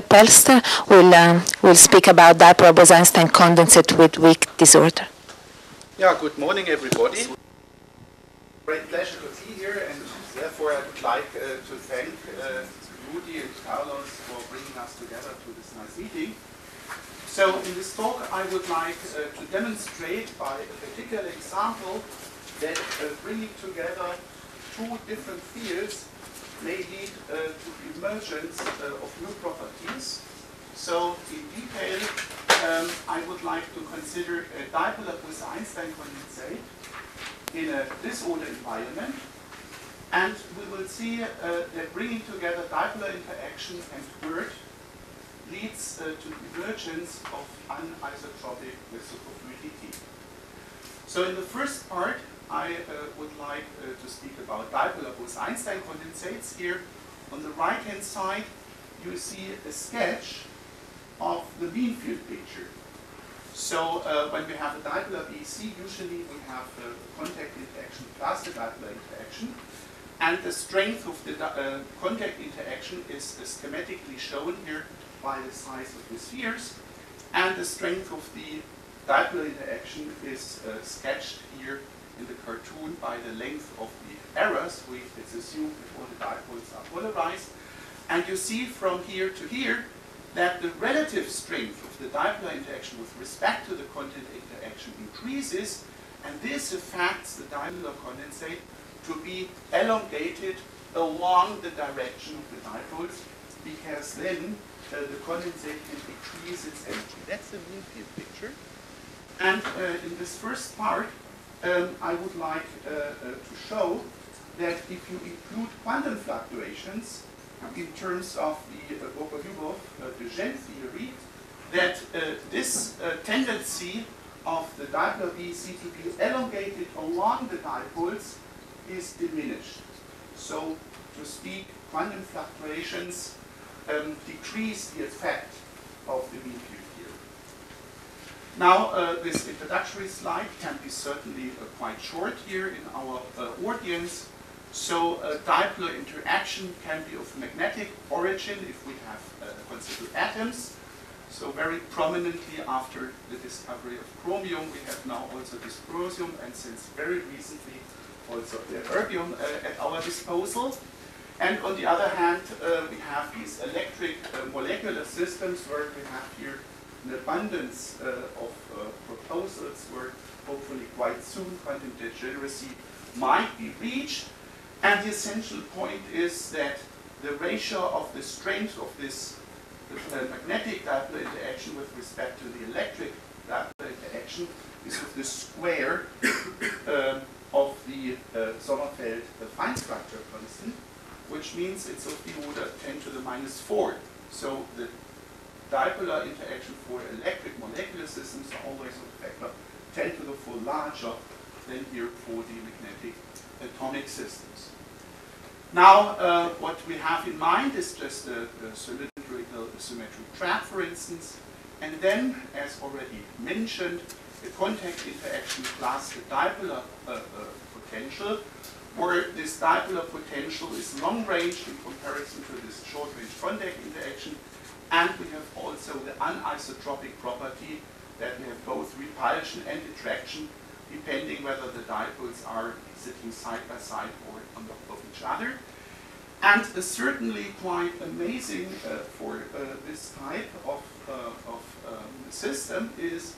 Pelster will speak about Dipolar Bose-Einstein Condensate with weak disorder. Yeah, good morning everybody. Great pleasure to be here, and therefore I would like to thank Rudy and Carlos for bringing us together to this nice meeting. So in this talk I would like to demonstrate by a particular example that bringing together two different fields may lead to the emergence of new properties. So in detail, I would like to consider a Dipolar Bose-Einstein condensate in a disordered environment, and we will see that bringing together dipolar interaction and work leads to the emergence of anisotropic superfluidity. So in the first part, I would like to speak about Dipolar Bose-Einstein condensates. Here on the right hand side you see a sketch of the mean field picture. So when we have a dipolar BC, usually we have a contact interaction plus the dipolar interaction, and the strength of the contact interaction is schematically shown here by the size of the spheres, and the strength of the dipolar interaction is sketched here in the cartoon by the length of the arrows. It's assumed that all the dipoles are polarized. And you see from here to here that the relative strength of the dipolar interaction with respect to the contact interaction increases, and this affects the dipolar condensate to be elongated along the direction of the dipoles, because then the condensate can decrease its energy. That's the mean field picture. And in this first part, I would like to show that if you include quantum fluctuations in terms of the de Gennes theory, that this tendency of the dipolar BC to be elongated along the dipoles is diminished. So, to speak, quantum fluctuations decrease the effect of the mean field theory. Now, this introductory slide can be certainly quite short here in our audience. So, dipolar interaction can be of magnetic origin if we have considered atoms. So, very prominently after the discovery of chromium, we have now also dysprosium, and since very recently also the erbium at our disposal. And on the other hand, we have these electric molecular systems where we have here an abundance of proposals where hopefully quite soon quantum degeneracy might be reached. And the essential point is that the ratio of the strength of this magnetic dipolar interaction with respect to the electric dipolar interaction is of the square of the Sommerfeld fine structure constant, which means it's of the order 10 to the minus 4. So the dipolar interaction for electric molecular systems are always of the factor 10 to the 4 larger than here for the magnetic atomic systems. Now, what we have in mind is just a cylindrical symmetric trap, for instance, and then, as already mentioned, the contact interaction plus the dipolar potential, where this dipolar potential is long-range in comparison to this short-range contact interaction, and we have also the anisotropic property that we have both repulsion and attraction, depending whether the dipoles are sitting side by side or on top of each other. And certainly quite amazing for this type of system is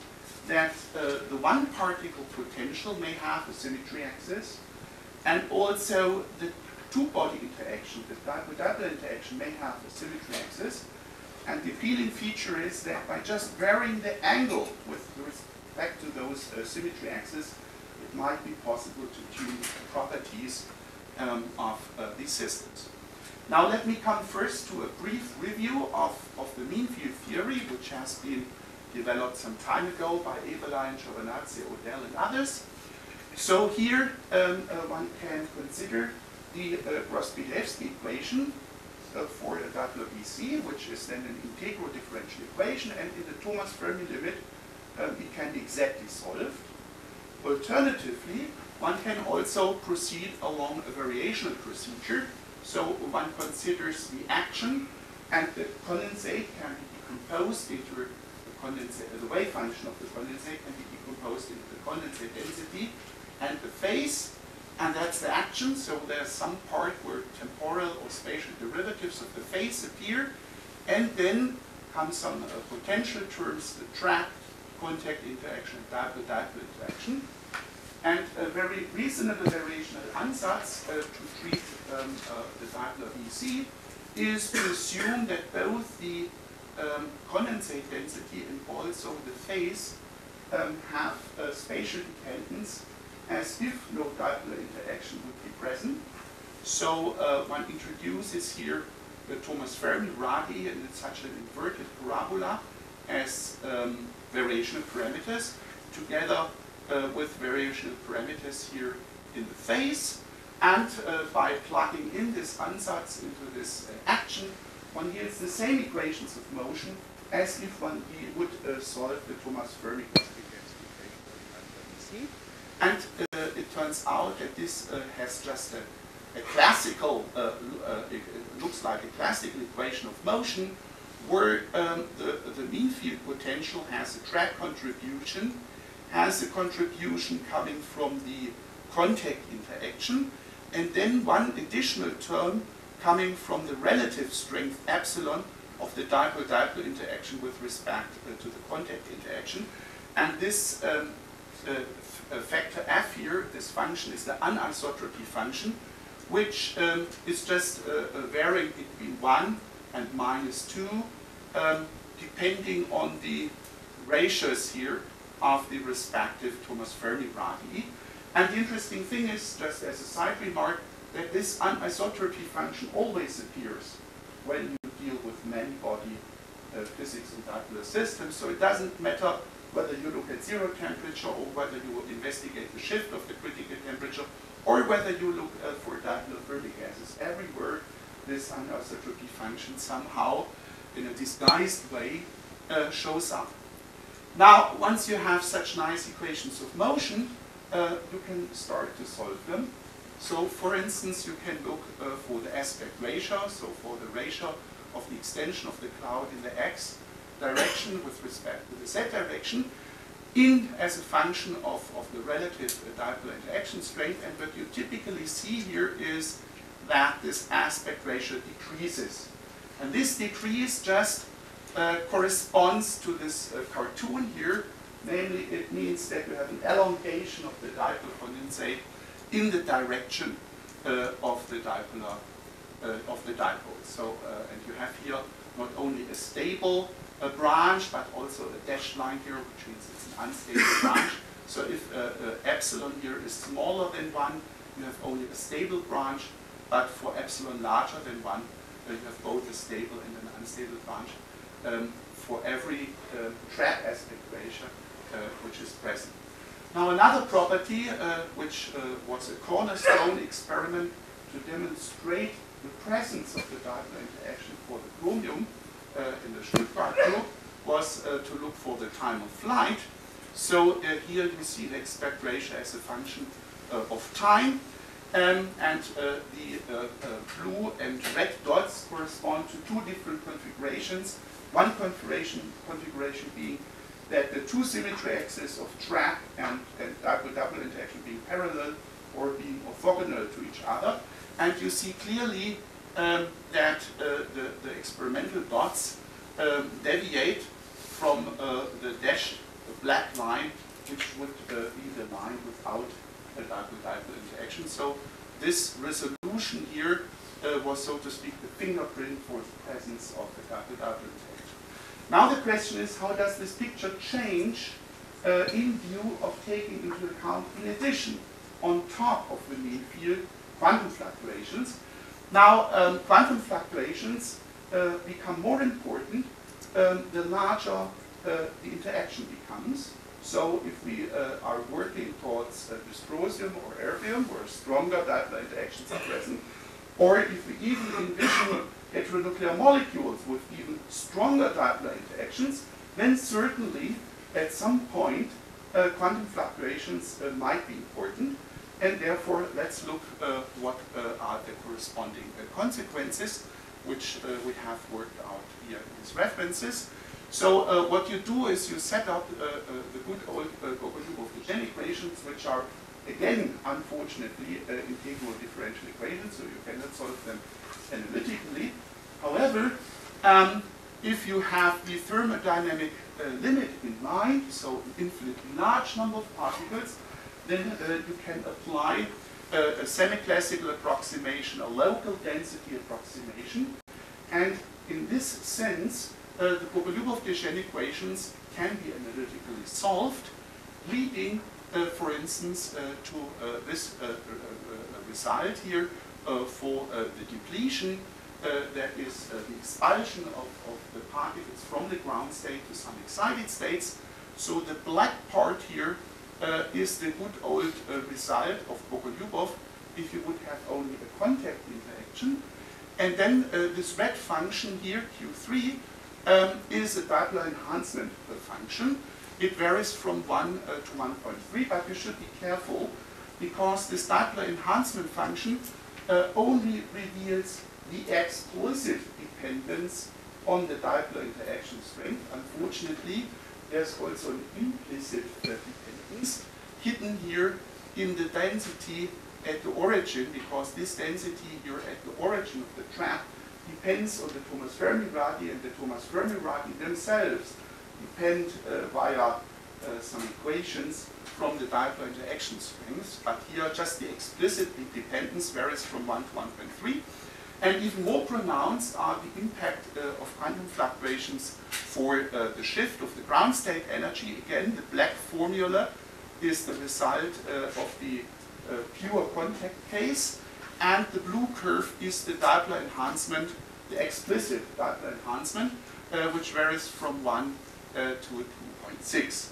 that the one particle potential may have a symmetry axis, and also the two-body interaction, the dipolar interaction, may have a symmetry axis. And the appealing feature is that by just varying the angle with respect to those symmetry axes, it might be possible to tune the properties of these systems. Now let me come first to a brief review of the mean field theory, which has been developed some time ago by Eberlein, Giovanazzi, Odell, and others. So here one can consider the Gross-Bilevsky equation for a dipolar BC, which is then an integral differential equation, and in the Thomas Fermi limit it can be exactly solved. Alternatively, one can also proceed along a variational procedure. So one considers the action And the condensate can be decomposed into the condensate, the wave function of the condensate can be decomposed into the condensate density and the phase, and that's the action. So there's some part where temporal or spatial derivatives of the phase appear, and then come some potential terms, the trapped, contact interaction, dipole-dipole interaction. And a very reasonable variational ansatz to treat the dipolar BC is to assume that both the condensate density and also the phase have spatial dependence as if no dipolar interaction would be present. So one introduces here the Thomas Fermi radii, and it's such an inverted parabola as variational parameters together with variational parameters here in the phase. And by plugging in this ansatz into this action, one yields the same equations of motion as if one would solve the Thomas Fermi equation. And it turns out that this has just a classical, it looks like a classical equation of motion, where the mean field potential has a drag contribution, has a contribution coming from the contact interaction, and then one additional term coming from the relative strength epsilon of the dipole-dipole interaction with respect to the contact interaction. And this factor f here, this function, is the anisotropy function, which is just varying between 1 and -2, depending on the ratios here of the respective Thomas Fermi radii. And the interesting thing is, just as a side remark, that this anisotropy function always appears when you deal with many-body physics and dipolar systems. So it doesn't matter whether you look at zero temperature or whether you investigate the shift of the critical temperature or whether you look for dipolar Fermi gases. Everywhere this anisotropy function somehow, in a disguised way, shows up. Now, once you have such nice equations of motion, you can start to solve them. So, for instance, you can look for the aspect ratio, so for the ratio of the extension of the cloud in the x direction with respect to the z direction, as a function of the relative dipolar interaction strength. And what you typically see here is that this aspect ratio decreases. And this decrease just corresponds to this cartoon here. Namely, it means that you have an elongation of the dipole condensate in the direction of the dipolar dipole. So, and you have here not only a stable branch, but also a dashed line here, which means it's an unstable branch. So if epsilon here is smaller than 1, you have only a stable branch, but for epsilon larger than 1, you have both a stable and an unstable branch for every trap aspect ratio which is present. Now another property which was a cornerstone experiment to demonstrate the presence of the dipolar interaction for the chromium in the Stuttgart group was to look for the time of flight. So here you see the aspect ratio as a function of time, and the blue and red dots correspond to two different configurations. One configuration being that the two symmetry axes of trap and dipole-dipole interaction being parallel or being orthogonal to each other. And you see clearly that the experimental dots deviate from the dashed black line, which would be the line without a dipole-dipole interaction. So this resolution here was, so to speak, the fingerprint for the presence of the dipole-dipole interaction. Now the question is, how does this picture change in view of taking into account, in addition, on top of the mean field, quantum fluctuations? Now, quantum fluctuations become more important the larger the interaction becomes. So if we are working towards dysprosium or erbium, where stronger dipolar interactions are present, or if we even envision heteronuclear molecules with even stronger dipolar interactions, then certainly at some point quantum fluctuations might be important. And therefore, let's look what are the corresponding consequences. which we have worked out here in these references. So what you do is you set up the good old Bogoliubov-Dejean equations, which are, again, unfortunately, integral differential equations, so you cannot solve them analytically. However, if you have the thermodynamic limit in mind, so an infinitely large number of particles, then you can apply a semi-classical approximation, a local density approximation, and in this sense, the Bogoliubov-Dejean equations can be analytically solved, leading, for instance, to this result here for the depletion, that is the expulsion of the particles from the ground state to some excited states. So the black part here is the good old result of Bogoliubov if you would have only a contact interaction. And then this red function here, Q3, is a Dipolar enhancement function. It varies from 1 to 1.3, but you should be careful because this Dipolar enhancement function only reveals the explicit dependence on the dipolar interaction strength. Unfortunately, there's also an implicit dependence hidden here in the density at the origin, because this density here at the origin of the trap depends on the Thomas Fermi radii, and the Thomas Fermi radii themselves depend via some equations from the dipolar interaction strengths. But here just the explicit dependence varies from 1 to 1.3. And even more pronounced are the impact of quantum fluctuations for the shift of the ground state energy. Again, the black formula is the result of the pure contact case, and the blue curve is the dipolar enhancement, the explicit dipolar enhancement, which varies from 1 to 2.6.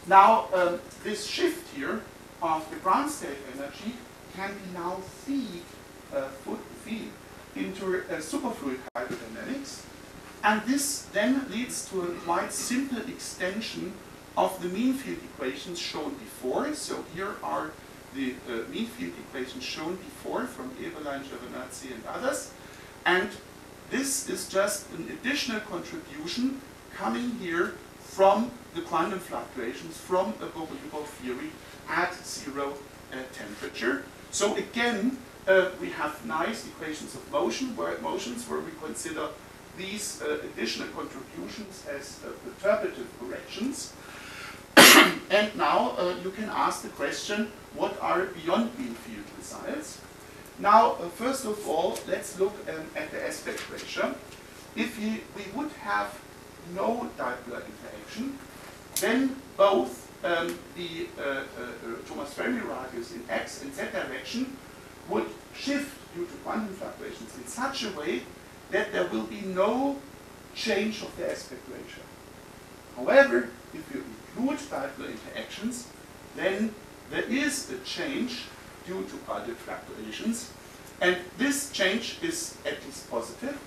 Now, this shift here of the ground state energy can be now feed into superfluid hydrodynamics, and this then leads to a quite simple extension of the mean field equations shown before. So here are the mean field equations shown before from Eberlein, Giovanazzi, and others, and this is just an additional contribution coming here from the quantum fluctuations from a Bogoliubov theory at 0 temperature. So again, we have nice equations of motions where we consider these additional contributions as perturbative corrections. And now you can ask the question, what are beyond mean field results? Now, first of all, let's look at the aspect ratio. If we would have no dipolar interaction, then both the Thomas Fermi radius in x and z direction would shift due to quantum fluctuations in such a way that there will be no change of the aspect ratio. However, if you include dipolar interactions, then there is a change due to quantum fluctuations, and this change is at least positive,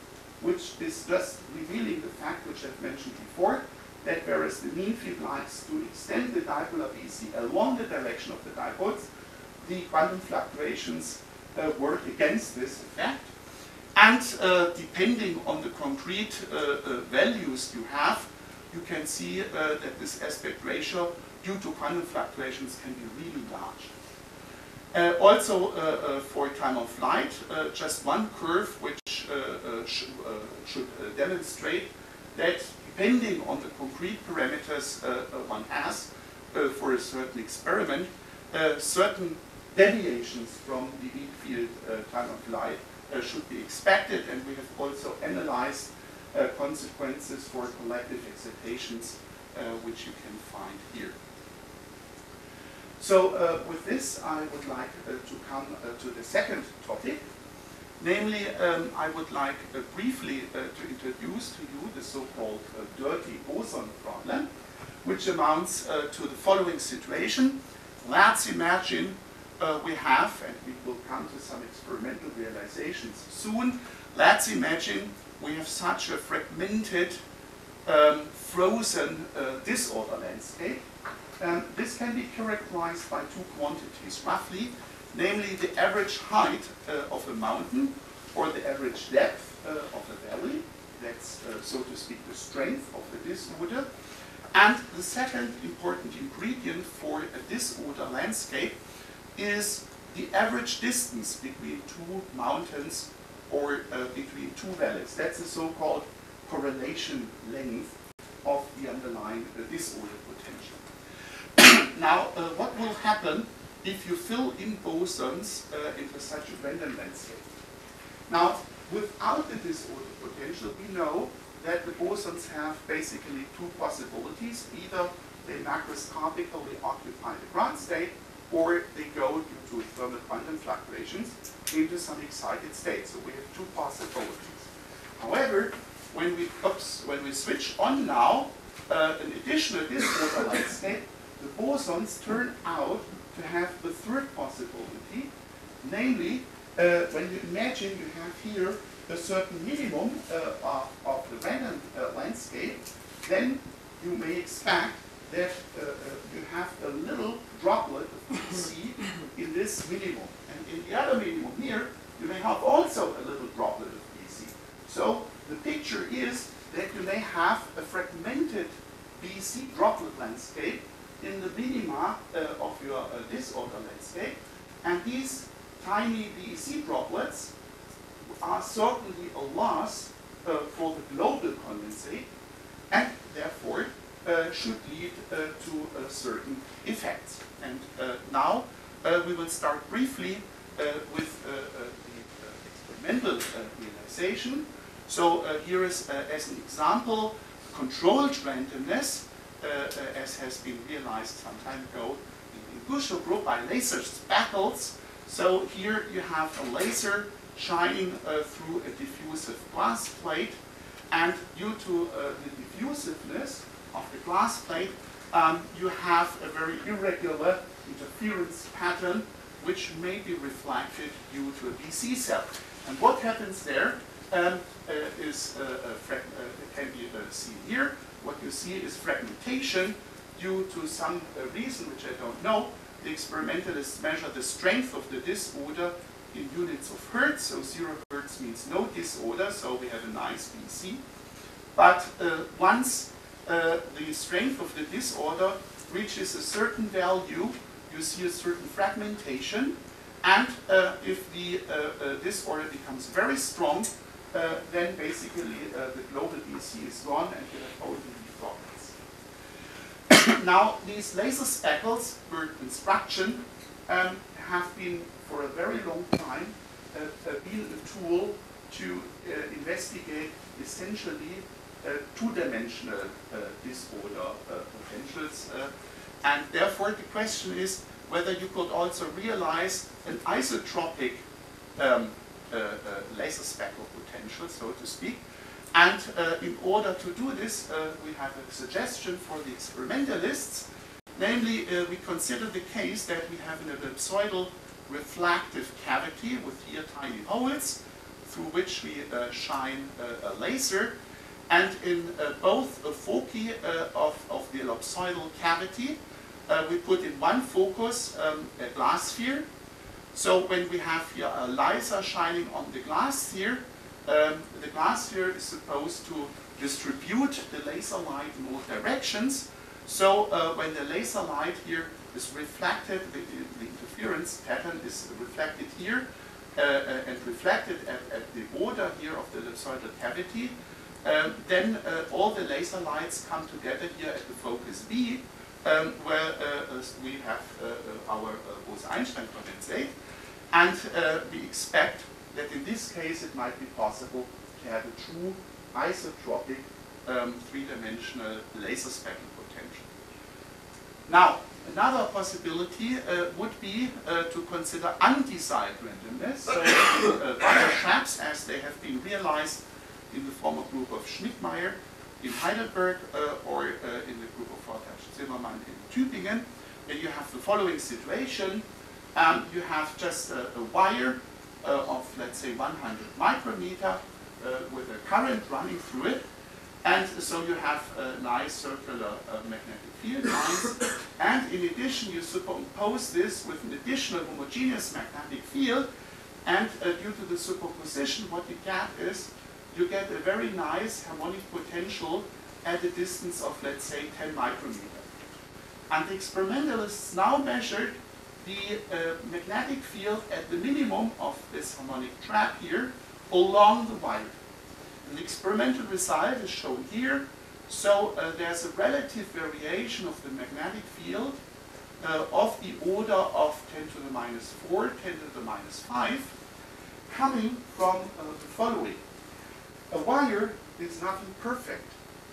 which is just revealing the fact which I've mentioned before, that whereas the mean field likes to extend the dipolar BC along the direction of the dipoles, the quantum fluctuations work against this effect. And depending on the concrete values you have, you can see that this aspect ratio due to quantum fluctuations can be really large. Also for time of flight, just one curve which should demonstrate that depending on the concrete parameters one has for a certain experiment, certain deviations from the mean field time of flight should be expected, and we have also analyzed consequences for collective excitations, which you can find here. So with this, I would like to come to the second topic. Namely, I would like briefly to introduce to you the so-called dirty boson problem, which amounts to the following situation. Let's imagine we have, and we will come to some experimental realizations soon, let's imagine we have such a fragmented, frozen disorder landscape. This can be characterized by two quantities, roughly, namely the average height of a mountain or the average depth, of a valley. That's, so to speak, the strength of the disorder. And the second important ingredient for a disorder landscape is the average distance between two mountains or between two valleys. That's the so-called correlation length of the underlying disorder potential. Now, what will happen if you fill in bosons into such a random landscape? Now, without the disorder potential, we know that the bosons have basically two possibilities. Either they macroscopically occupy the ground state, or they go due to thermal quantum fluctuations into some excited state. So we have two possibilities. However, when we switch on now an additional disorder landscape, the bosons turn out to have the third possibility, namely, when you imagine you have here a certain minimum of the random landscape, then you may expect that you have a little droplet of BC in this minimum. And in the other minimum here, you may have also a little droplet of BC. So the picture is that you may have a fragmented BC droplet landscape in the minima of your disorder landscape. And these tiny BEC droplets are certainly a loss for the global condensate, and therefore should lead to certain effects. And now we will start briefly with the experimental realization. So here is, as an example, controlled randomness, as has been realized some time ago in Gushou group by laser speckles. So here you have a laser shining through a diffusive glass plate, and due to the diffusiveness of the glass plate, you have a very irregular interference pattern which may be reflected due to a BC cell. And what happens there can be seen here. What you see is fragmentation due to some reason which I don't know. The experimentalists measure the strength of the disorder in units of hertz, so 0 hertz means no disorder, so we have a nice BC. But once the strength of the disorder reaches a certain value, you see a certain fragmentation, and if the disorder becomes very strong, then basically the global BC is gone and you have only the droplets. Now, these laser speckles per construction have been for a very long time been a tool to investigate essentially two-dimensional disorder potentials. And therefore the question is whether you could also realize an isotropic laser speckle potential, so to speak. And in order to do this, we have a suggestion for the experimentalists. Namely, we consider the case that we have an ellipsoidal reflective cavity with here tiny holes through which we shine a laser. And in both foci of the ellipsoidal cavity, we put in one focus a glass sphere. So when we have here a laser shining on the glass sphere is supposed to distribute the laser light in all directions. So when the laser light here is reflected, the interference pattern is reflected here and reflected at the border here of the ellipsoidal cavity, then all the laser lights come together here at the focus B, where we have our Bose-Einstein condensate, and we expect that in this case it might be possible to have a true isotropic three-dimensional laser speckle potential. Now, another possibility would be to consider undesired randomness. So other traps, as they have been realized in the former group of Schmidtmeyer in Heidelberg or in the group of Fortasch-Zimmermann in Tübingen, where you have the following situation. You have just a wire of, let's say, 100 micrometer with a current running through it. And so you have nice circular magnetic field lines. And in addition, you superimpose this with an additional homogeneous magnetic field. And due to the superposition, what you get is you get a very nice harmonic potential at a distance of, let's say, 10 micrometers. And the experimentalists now measured the magnetic field at the minimum of this harmonic trap here along the wire. And the experimental result is shown here. So there's a relative variation of the magnetic field of the order of 10 to the minus 4, 10 to the minus 5, coming from the following. A wire is nothing perfect.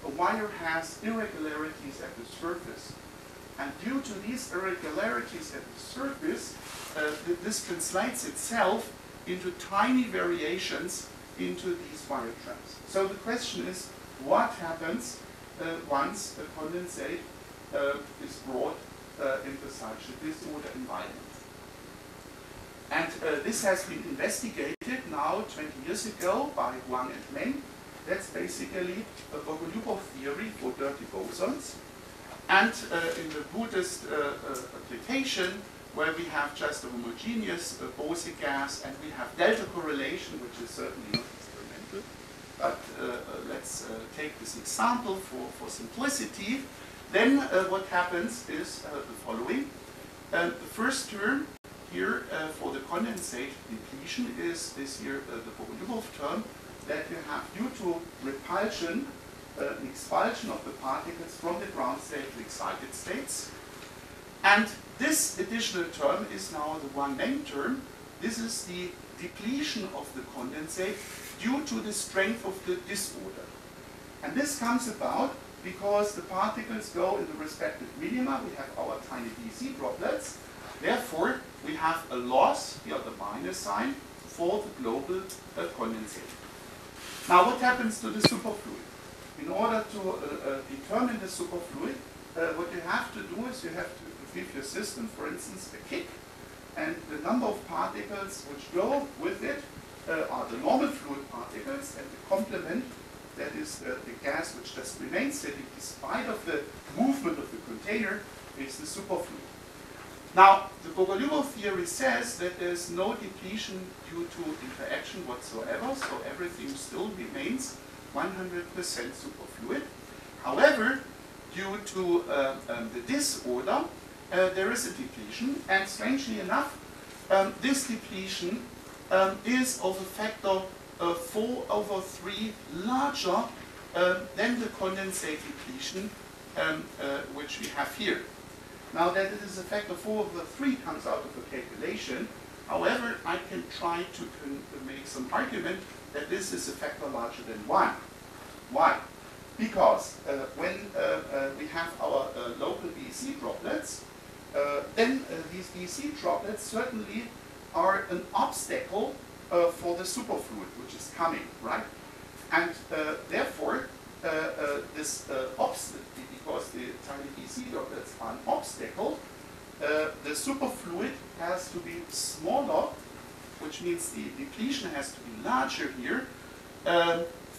A wire has irregularities at the surface. And due to these irregularities at the surface, this translates itself into tiny variations into these wire traps. So the question is, what happens once a condensate is brought into such a disorder environment? And this has been investigated now 20 years ago by Wang and Meng. That's basically a Bogoliubov theory for dirty bosons. And in the Buddhist application, where we have just a homogeneous Bose gas and we have delta correlation, which is certainly not experimental, but let's take this example for simplicity. Then what happens is the following. The first term here for the condensate depletion is this here, the Bogoliubov term, that you have due to repulsion, the expulsion of the particles from the ground state to excited states. And this additional term is now the Wang-Meng term. This is the depletion of the condensate due to the strength of the disorder. And this comes about because the particles go in the respective minima. We have our tiny DC droplets. Therefore, we have a loss, here the minus sign, for the global condensate. Now, what happens to the superfluid? In order to determine the superfluid, what you have to do is you have to give your system, for instance, a kick, and the number of particles which go with it are the normal fluid particles, and the complement, that is the gas which just remains steady despite of the movement of the container, is the superfluid. Now, the Bogoliubov theory says that there is no depletion due to interaction whatsoever, so everything still remains 100% superfluid. However, due to the disorder, there is a depletion, and strangely enough, this depletion is of a factor 4/3 larger than the condensate depletion which we have here. Now that it is a factor 4/3 comes out of a calculation. However, I can try to make some argument that this is a factor larger than 1. Why? Because when we have our local DC droplets, then these DC droplets certainly are an obstacle for the superfluid which is coming, right? And therefore, this obstacle, because the tiny DC droplets are an obstacle, the superfluid has to be smaller, which means the depletion has to be larger here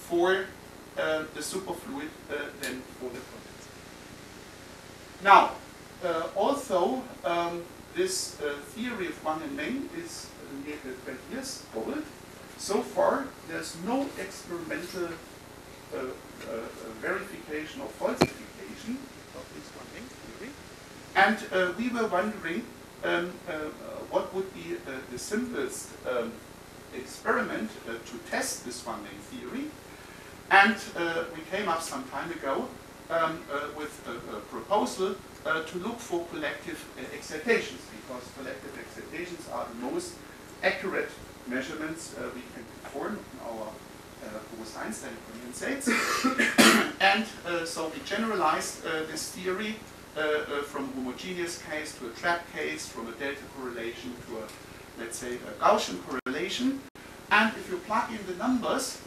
for the superfluid than for the condensate. Now, although this theory of Wang and Meng is nearly 20 years old, so far there's no experimental verification or falsification of this Wang-Meng theory. And we were wondering what would be the simplest experiment to test this Wang-Meng theory. And we came up some time ago with a proposal to look for collective excitations, because collective excitations are the most accurate measurements we can perform in our Bose-Einstein condensates. And so we generalized this theory from a homogeneous case to a trap case, from a delta correlation to a, let's say, a Gaussian correlation. And if you plug in the numbers,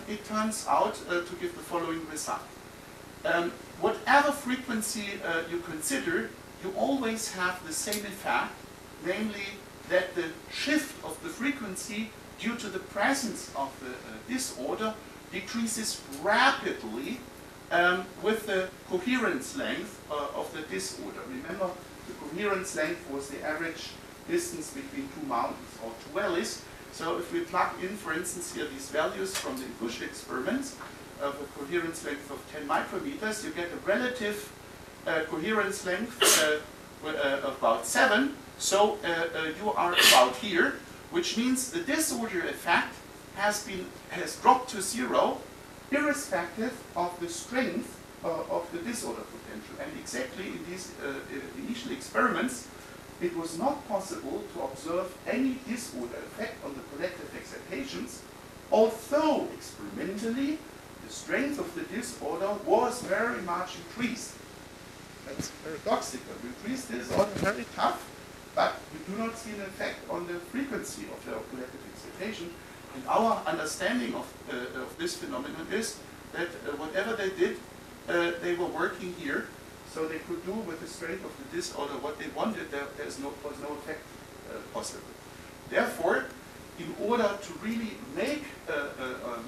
it turns out to give the following result. Whatever frequency you consider, you always have the same effect, namely that the shift of the frequency due to the presence of the disorder decreases rapidly with the coherence length of the disorder. Remember, the coherence length was the average distance between two mountains or two valleys, So if we plug in, for instance, here these values from the Bush experiments of a coherence length of 10 micrometers, you get a relative coherence length of about 7. So you are about here, which means the disorder effect has dropped to 0, irrespective of the strength of the disorder potential. And exactly in these initial experiments, it was not possible to observe any disorder effect on the collective excitations, although experimentally the strength of the disorder was very much increased. That's paradoxical. We increase disorder very tough, but we do not see an effect on the frequency of the collective excitation. And our understanding of this phenomenon is that whatever they did, they were working here, so they could do with the strength of the disorder what they wanted. There was no effect possible. Therefore, in order to really make an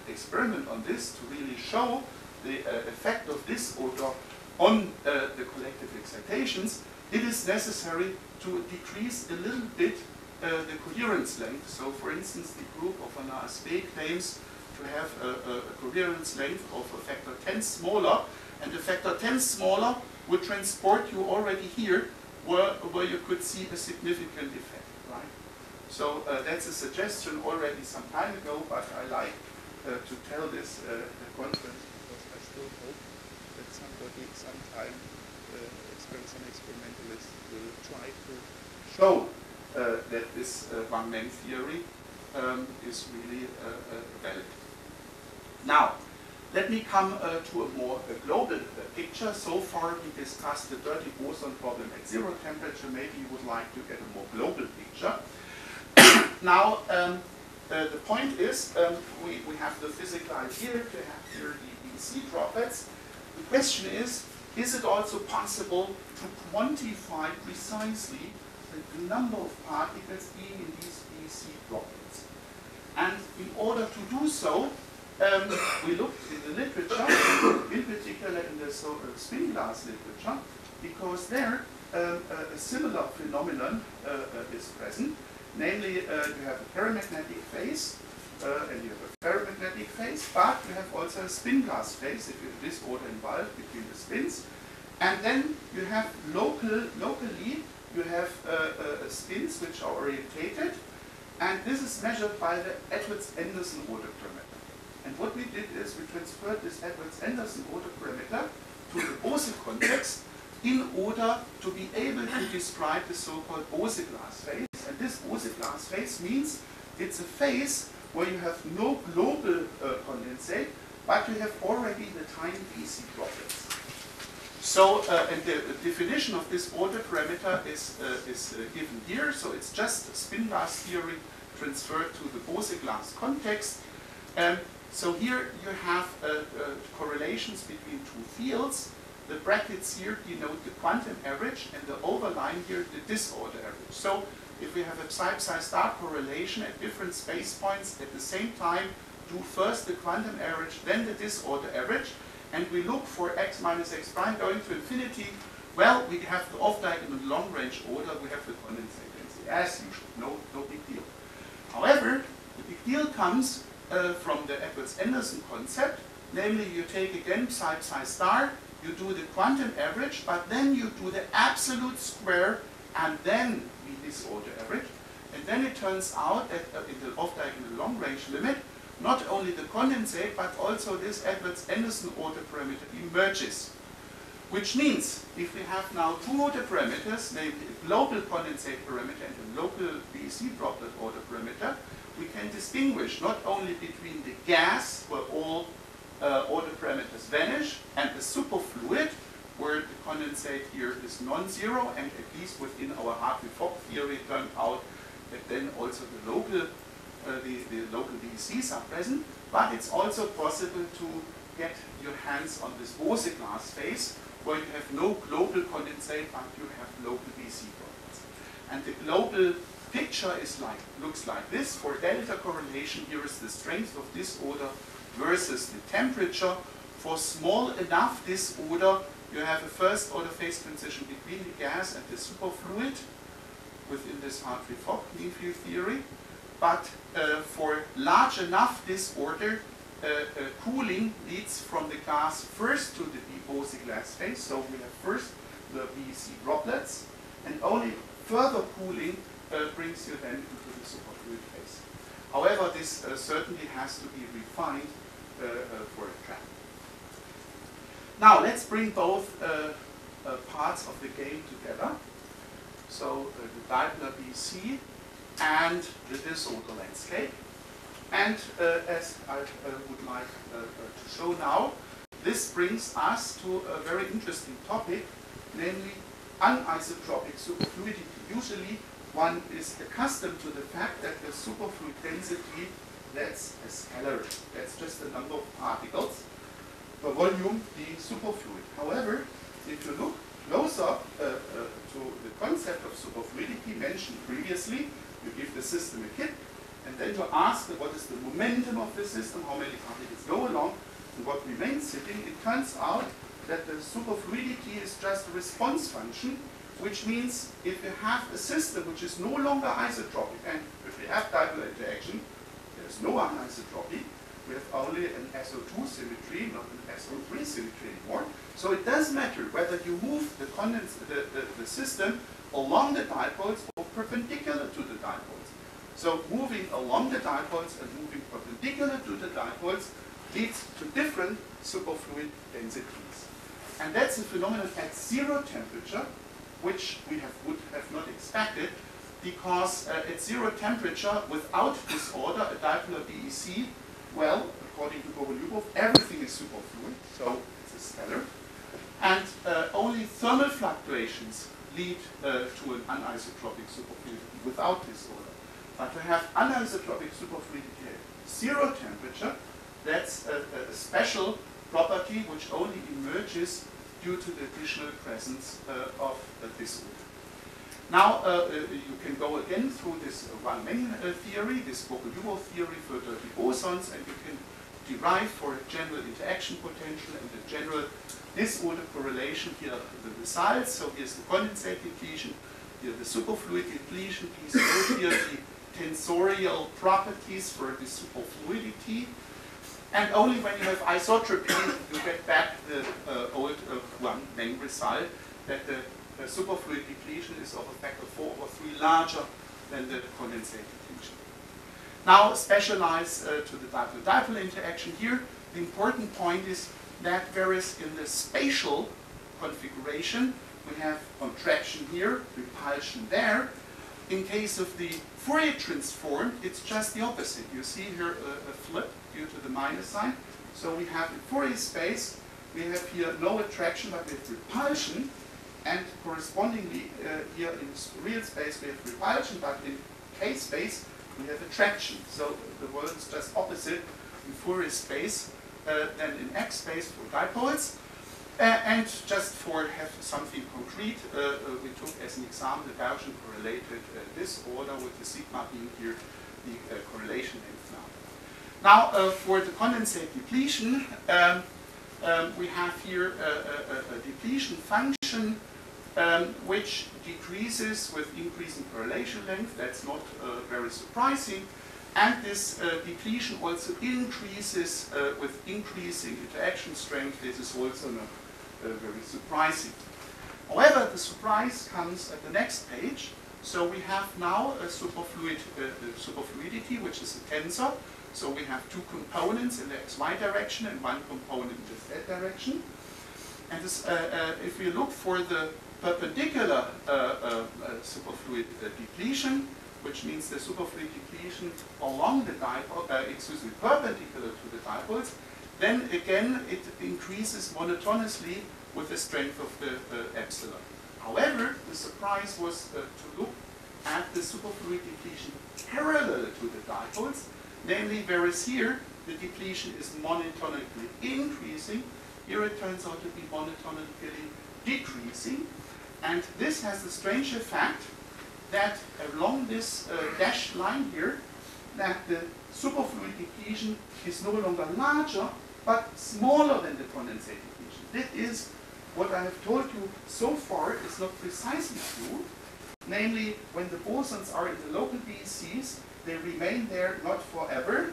experiment on this, to really show the effect of disorder on the collective excitations, it is necessary to decrease a little bit the coherence length. So, for instance, the group of an ASB claims to have a coherence length of a factor 10 smaller, and the factor 10 smaller would transport you already here where you could see a significant effect, right? So that's a suggestion already some time ago, but I like to tell this at the conference because I still hope that somebody sometime, some experimentalist, will try to show that this one-man theory is really valid. Now, let me come to a more global picture. So far, we discussed the dirty boson problem at 0 temperature. Maybe you would like to get a more global picture. Now, the point is, we have the physical idea to have here the BC droplets. The question is it also possible to quantify precisely the number of particles being in these BC droplets? And in order to do so, we looked in the literature, in particular in the spin glass literature, because there a similar phenomenon is present. Namely, you have a paramagnetic phase, and you have a ferromagnetic phase, but you have also a spin glass phase if you have disorder involved between the spins. And then you have locally, you have spins which are orientated, and this is measured by the Edwards-Anderson order parameter. And what we did is we transferred this Edwards-Anderson order parameter to the Bose context in order to be able to describe the so-called Bose glass phase. And this Bose glass phase means it's a phase where you have no global condensate, but you have already the tiny BC droplets. So, and the definition of this order parameter is given here. So it's just spin glass theory transferred to the Bose glass context. So here you have correlations between two fields. The brackets here denote the quantum average, and the overline here the disorder average. So if we have a psi star correlation at different space points at the same time, do first the quantum average, then the disorder average, and we look for x minus x prime going to infinity, well, we have the off-diagonal long-range order, we have the condensate density, as usual, no big deal. However, the big deal comes from the Edwards-Anderson concept, namely you take again psi star, you do the quantum average, but then you do the absolute square and then the disorder average. And then it turns out that in the off-diagonal long-range limit, not only the condensate, but also this Edwards-Anderson order parameter emerges. Which means, if we have now two order parameters, namely a global condensate parameter and a local BC droplet order parameter, we can distinguish not only between the gas, where all order parameters vanish, and the superfluid, where the condensate here is non-zero, and at least within our Harvey-Fock theory, it turned out that then also the local BCs are present, but it's also possible to get your hands on this Bose glass phase, where you have no global condensate, but you have local BC droplets. And the global picture looks like this. For delta correlation, here is the strength of disorder versus the temperature. For small enough disorder, you have a first order phase transition between the gas and the superfluid. within this Hartree-Fock mean field theory. But for large enough disorder, cooling leads from the gas first to the Bose glass phase. So we have first the BEC droplets, and only further cooling brings you then into the superfluid phase. However, this certainly has to be refined for a trap. Now let's bring both parts of the game together. So the dipolar BEC and the disorder landscape. And as I would like to show now, this brings us to a very interesting topic, namely anisotropic superfluidity. Usually one is accustomed to the fact that the superfluid density, that's a scalar. That's just the number of particles per volume being superfluid. However, if you look closer to the concept of superfluidity mentioned previously, you give the system a kit, and then you ask what is the momentum of the system, how many particles go along, and what remains sitting. It turns out that the superfluidity is just a response function, which means if you have a system which is no longer isotropic, and if we have dipolar interaction, there is no anisotropy, we have only an SO2 symmetry, not an SO3 symmetry anymore. So it does matter whether you move the system along the dipoles or perpendicular to the dipoles. So moving along the dipoles and moving perpendicular to the dipoles leads to different superfluid densities. And that's a phenomenon at zero temperature, which we would have not expected, because at zero temperature, without disorder, a dipolar BEC, well, according to Gogol-Lyubov, everything is superfluid, so it's a scalar. And only thermal fluctuations lead to an anisotropic superfluidity without disorder. But to have anisotropic superfluidity at zero temperature, that's a special property which only emerges due to the additional presence of disorder. Now, you can go again through this one-main theory, this Gogol-Lyubov theory for dirty bosons, and you can derive for a general interaction potential and the general disorder correlation here the results. So here's the condensate depletion, here the superfluid depletion piece, here the tensorial properties for the superfluidity. And only when you have isotropy, you get back the old one main result, that the superfluid depletion is of a factor 4 or 3 larger than the condensate depletion. Now specialize to the dipole-dipole interaction here. The important point is that whereas in the spatial configuration we have contraction here, repulsion there, in case of the Fourier transform, it's just the opposite. You see here a flip due to the minus sign. So we have in Fourier space, we have here no attraction, but we have repulsion. And correspondingly, here in real space, we have repulsion, but in K space, we have attraction. So the world is just opposite in Fourier space than in X space for dipoles. And just for have something concrete, we took as an example the Gaussian correlated disorder with the sigma being here the correlation length now. Now for the condensate depletion, we have here a depletion function which decreases with increasing correlation length. That's not very surprising. And this depletion also increases with increasing interaction strength. This is also not very surprising. However, the surprise comes at the next page. So we have now a superfluidity, which is a tensor. So we have two components in the xy direction and one component in the z direction. And this, if we look for the perpendicular superfluid depletion, which means the superfluid depletion along the dipole, perpendicular to the dipoles, then again it increases monotonously with the strength of the epsilon. However, the surprise was to look at the superfluid depletion parallel to the dipoles, namely whereas here the depletion is monotonically increasing, here it turns out to be monotonically decreasing. And this has the strange effect that along this dashed line here, that the superfluid depletion is no longer larger, but smaller than the condensate depletion. That is what I have told you so far is not precisely true, namely when the bosons are in the local BECs, they remain there not forever,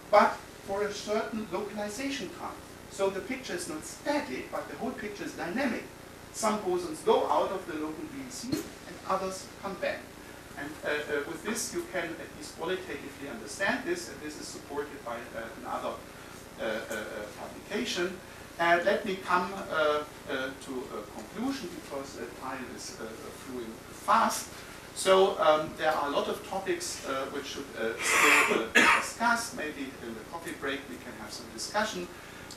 but for a certain localization time. So the picture is not static, but the whole picture is dynamic. Some bosons go out of the local BEC and others come back. And with this you can at least qualitatively understand this, and this is supported by another publication. Let me come to a conclusion, because time is flew fast. So there are a lot of topics which should still be discussed. Maybe in the coffee break we can have some discussion.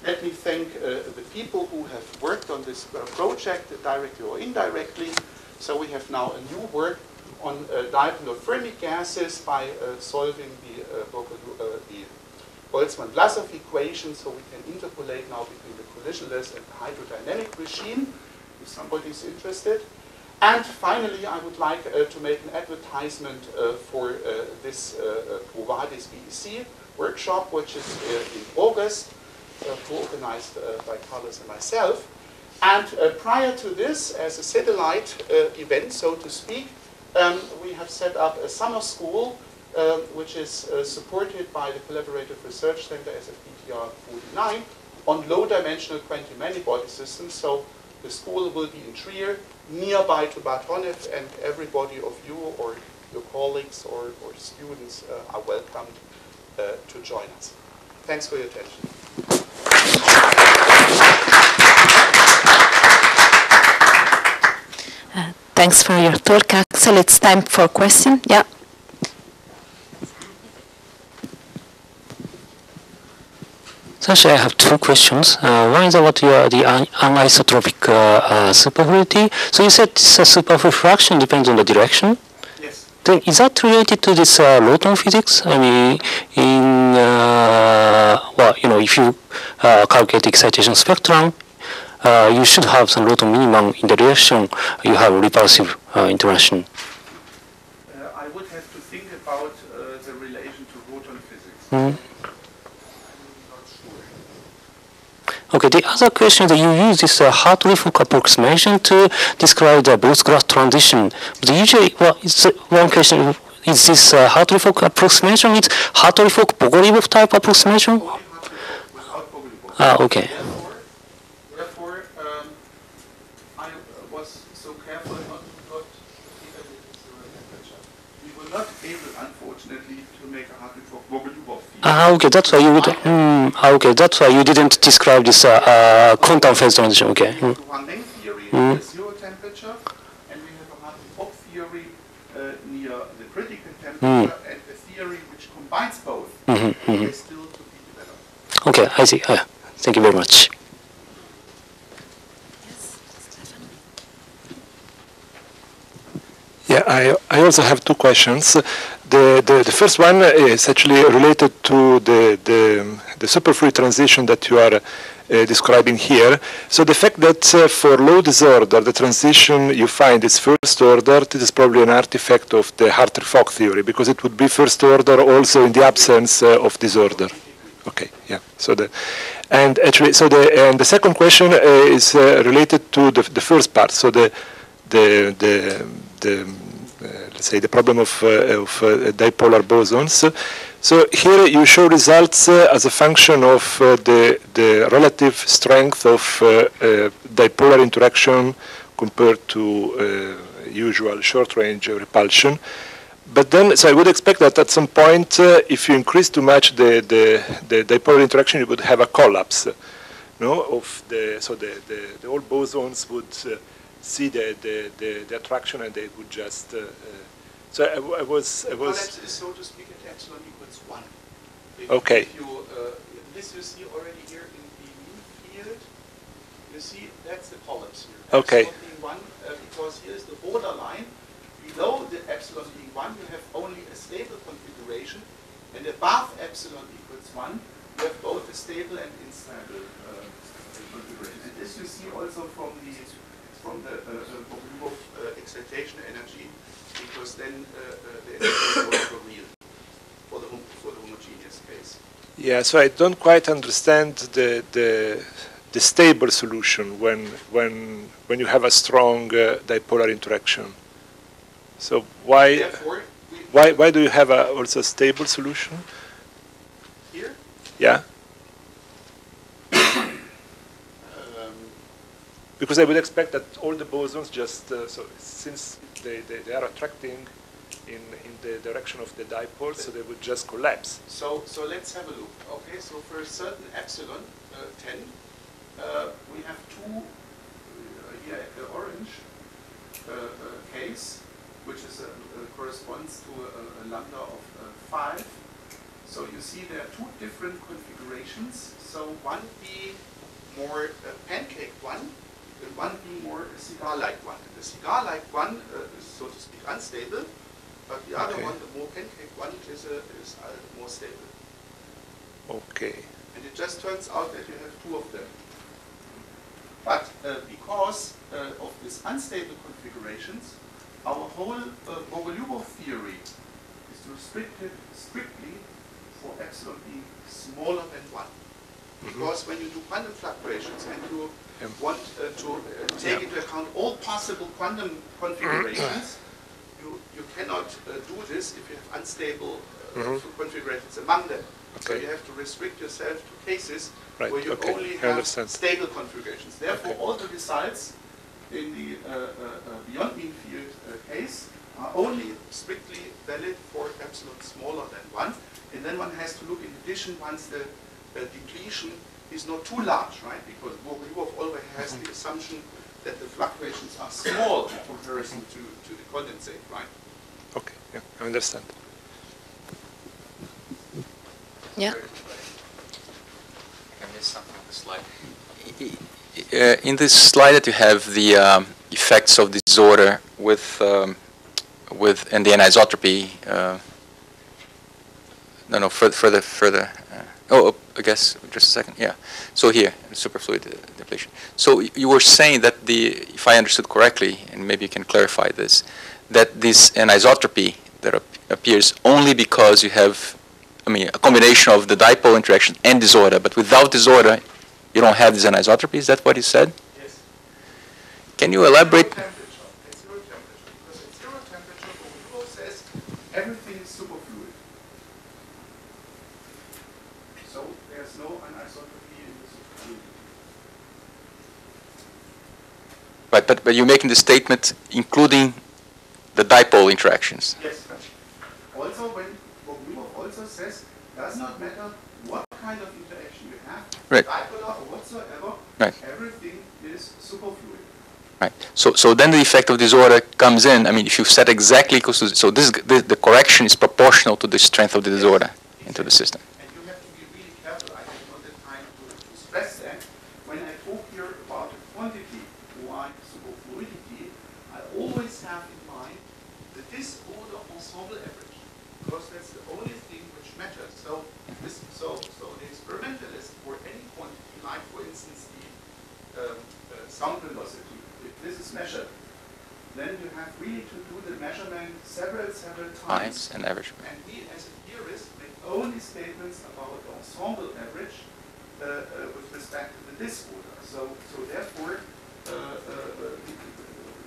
Let me thank the people who have worked on this project, directly or indirectly. So we have now a new work on dipole-thermic gases by solving the Boltzmann-Vlasov equation. So we can interpolate now between the collisionless and the hydrodynamic regime, if somebody is interested. And finally, I would like to make an advertisement for this Quo Vadis BEC workshop, which is in August, co-organized by Carlos and myself. And prior to this, as a satellite event, so to speak, we have set up a summer school, which is supported by the Collaborative Research Center SFPTR 49 on low-dimensional quantum many-body systems. So the school will be in Trier, nearby to Bad Honnef, and everybody of you or your colleagues or students are welcomed to join us. Thanks for your attention. Thanks for your talk, Axel. It's time for question. Yeah. So actually, I have two questions. One is about the anisotropic superfluidity. So you said this superfluid fraction depends on the direction. Yes. Then is that related to this Lawton physics? I mean, in well, you know, if you calculate excitation spectrum, you should have some Lawton minimum in the direction you have repulsive interaction. I would have to think about the relation to Lawton physics. Mm-hmm. Okay, the other question is that you use this Hartree-Fock approximation to describe the Bose-Glass transition. But usually, well, it's one question, is this Hartree-Fock approximation, it's Hartree-Fock-Bogoliubov type approximation? Only Hartree-Fock, without Bogoliubov. Ah, okay. Therefore, I was so careful not to temperature. We were not able, unfortunately, to make a Hartree-Fock-Bogoliubov field. Ah, okay, that's why you would. Okay, that's why you didn't describe this quantum phase transition. Okay. We have one length theory at zero temperature, and we have a Hartree-Fock theory near the critical temperature, and a theory which combines both. They're still to be developed. Okay, I see. Thank you very much. Yeah, I also have two questions. The first one is actually related to the superfluid transition that you are describing here. So the fact that for low disorder, the transition you find is first order, this is probably an artifact of the Hartree-Fock theory, because it would be first order also in the absence of disorder. Okay, yeah. So and the second question is related to the first part. So let's say the problem of dipolar bosons. So here you show results as a function of the relative strength of dipolar interaction compared to usual short-range repulsion. But then, so I would expect that at some point, if you increase too much the dipolar interaction, you would have a collapse. No, of so the all bosons would see the attraction, and they would just. So I was. Collapse is, so to speak, at epsilon equals 1. Okay. If you, this you see already here in the mean field. You see that's the collapse here. Okay. Epsilon being 1, because here is the borderline. Below the epsilon being 1, you have only a stable configuration, and above epsilon equals 1, you have both a stable and unstable configuration. And this you see also from the Bogoliubov excitation energy, because then the energy is no longer real for the homogeneous case. Yeah, so I don't quite understand the stable solution when you have a strong dipolar interaction. So why Therefore, why do you have a also stable solution? here, Yeah. Because I would expect that all the bosons just so since they are attracting in the direction of the dipole, so they would just collapse. so let's have a look. Okay, so for a certain epsilon 10, we have two here at the orange case, which is corresponds to a lambda of 5. So you see there are two different configurations. So one being more pancake one, and one being more cigar-like one. And the cigar-like one is, so to speak, unstable, but the other one, the more pancake one, is more stable. Okay. And it just turns out that you have two of them. But because of these unstable configurations, our whole Bogoliubov theory is restricted strictly for epsilon being smaller than 1. Because when you do quantum fluctuations and you want to take into account all possible quantum configurations, you cannot do this if you have unstable configurations among them. So you have to restrict yourself to cases where you only have stable configurations. Therefore, all the results in the beyond mean field case are only strictly valid for epsilon smaller than 1. And then one has to look in addition once the depletion is not too large, right? Because Bogoliubov always has the assumption that the fluctuations are small in comparison to the condensate, right? Okay, yeah, I understand. Yeah. I missed something on the slide. In this slide that you have the effects of disorder with and the anisotropy. No, further. I guess just a second. Yeah. So here, superfluid depletion. So you were saying that if I understood correctly, and maybe you can clarify this, that this anisotropy that appears only because you have, a combination of the dipole interaction and disorder, but without disorder, you don't have this anisotropy. Is that what you said? Yes. Can you elaborate? At zero temperature, because at zero temperature, Bogoliubov says everything is superfluid. So there's no anisotropy in the superfluidity. Right, but you're making the statement including the dipole interactions. Yes. Also, when Bogoliubov also says, does not matter what kind of interaction you have, right, dipolar or whatsoever, right, everything is superfluid. Right. So then the effect of disorder comes in. If you set exactly equals to, so the correction is proportional to the strength of the disorder into the system. And you have to be really careful. I have not the time to stress that. When I talk here about the quantity y superfluidity, I always have in mind the disorder ensemble average, because that's the only thing which matters. So the experimentalist for any quantity, like for instance the sound velocity, if this is measured, then you have really to do the measurement several times. And average. And we, as a theorist, make only statements about the ensemble average with respect to the disorder. So therefore,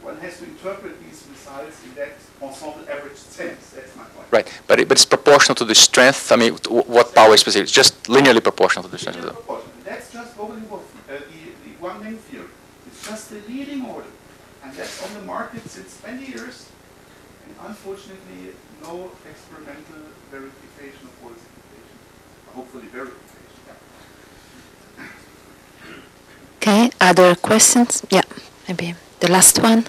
one has to interpret these results in that ensemble average sense. That's my point. Right, but it's proportional to the strength. What power is specific? It's just linearly proportional to the strength. Linear proportional. That's just Bogoliubov, the one-name theory. It's just the leading order. And that's on the market since 20 years. And unfortunately, no experimental verification of falsification. Hopefully verification. Yeah. Okay, other questions? Yeah, maybe the last one.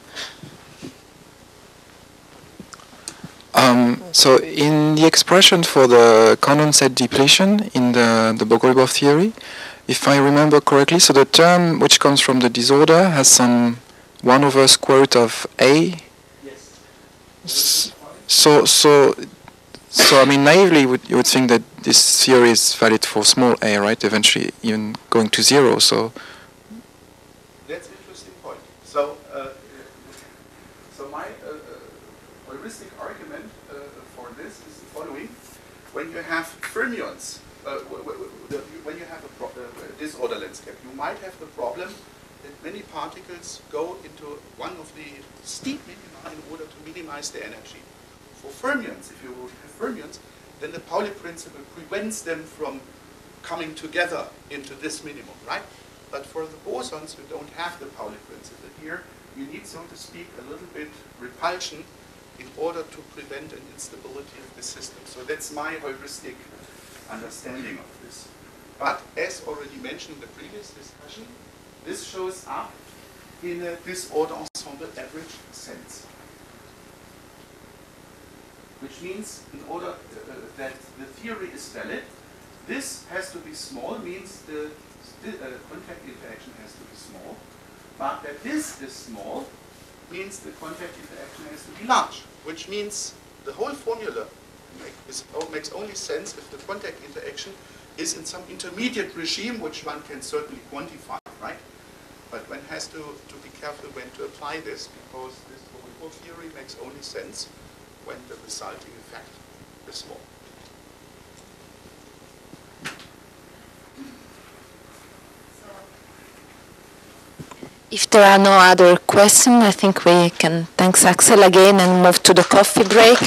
So in the expression for the condensate depletion in the Bogoliubov theory, if I remember correctly, so the term which comes from the disorder has some 1 over square root of A. Yes. So naively you would think that this theory is valid for small a, right? Eventually even going to 0. So that's an interesting point. So my heuristic argument for this is the following: when you have fermions, when you have a disorder landscape, you might have the problem that many particles go into one of the steep minima in order to minimize the energy. For fermions, if you have fermions, then the Pauli principle prevents them from coming together into this minimum, right? But for the bosons, you don't have the Pauli principle here. You need, so to speak, a little bit repulsion in order to prevent an instability of the system. So that's my heuristic understanding of this. But as already mentioned in the previous discussion, this shows up in a disorder ensemble average sense. Which means in order that the theory is valid, this has to be small, means the contact interaction has to be small. But that this is small means the contact interaction has to be large, which means the whole formula makes only sense if the contact interaction is in some intermediate regime, which one can certainly quantify, right? But one has to be careful when to apply this, because this whole theory makes only sense when the resulting effect is small. If there are no other questions, I think we can thanks Axel again and move to the coffee break.